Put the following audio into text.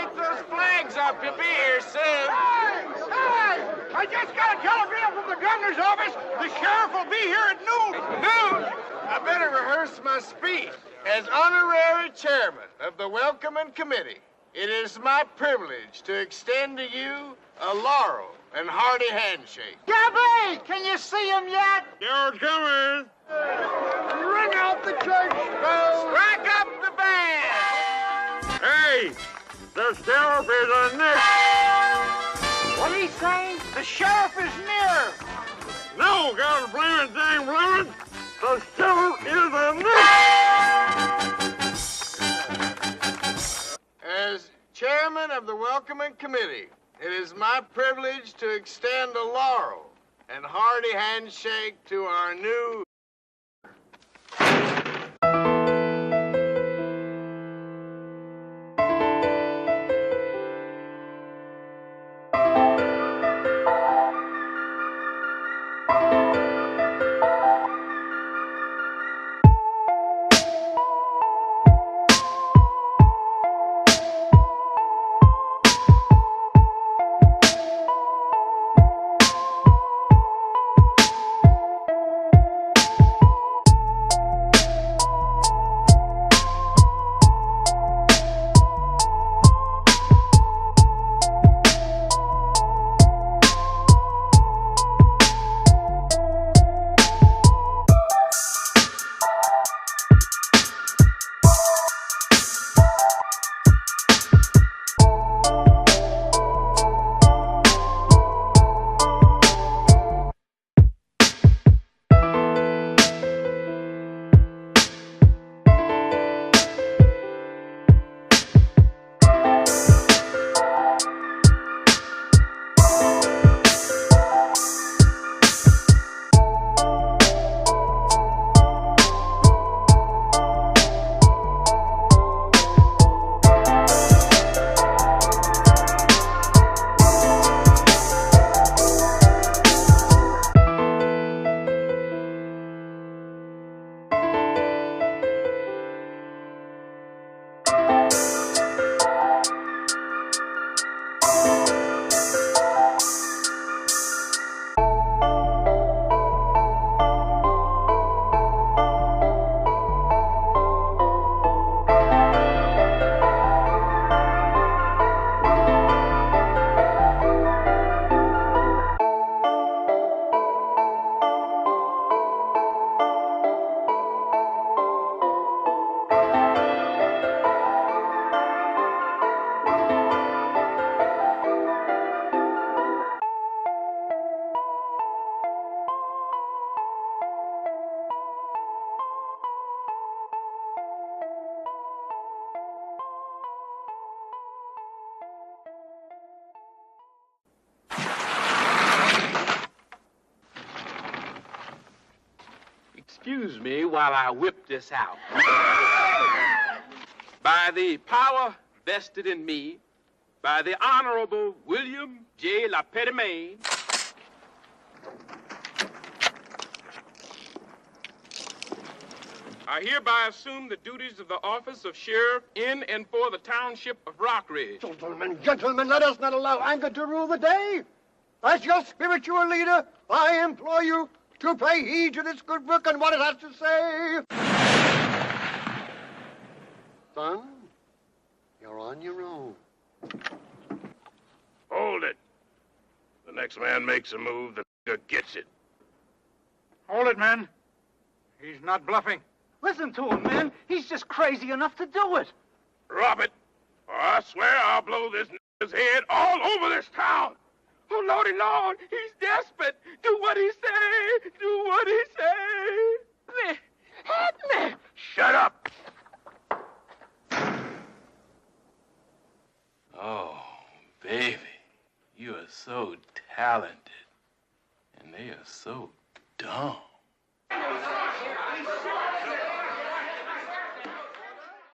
keep those flags up. You'll be here soon. Hey! I just got a telegram from the governor's office. The sheriff will be here at noon. Noon? I better rehearse my speech. As honorary chairman of the Welcoming Committee, it is my privilege to extend to you a laurel and hearty handshake. Gabby, can you see him yet? You're coming. Ring out the church bells. Strike up the band. Hey, the sheriff is on this. What he saying? The sheriff is near. No, God blame it, dang blame it. The sheriff is on this. As chairman of the Welcoming Committee, it is my privilege to extend a laurel and hearty handshake to our new Excuse me while I whip this out. By the power vested in me, by the Honorable William J. LaPetitmain, I hereby assume the duties of the office of sheriff in and for the township of Rockridge. Gentlemen, let us not allow anger to rule the day. As your spiritual leader, I implore you to pay heed to this good book and what it has to say. Son, you're on your own. Hold it. The next man makes a move, the nigger gets it. Hold it, man. He's not bluffing. Listen to him, man. He's just crazy enough to do it. Drop it, or I swear I'll blow this nigger's head all over this town. Oh, Lordy Lord, he's desperate. Do what he say. Do what he say. Help me. Shut up. Oh, baby, you are so talented, and they are so dumb.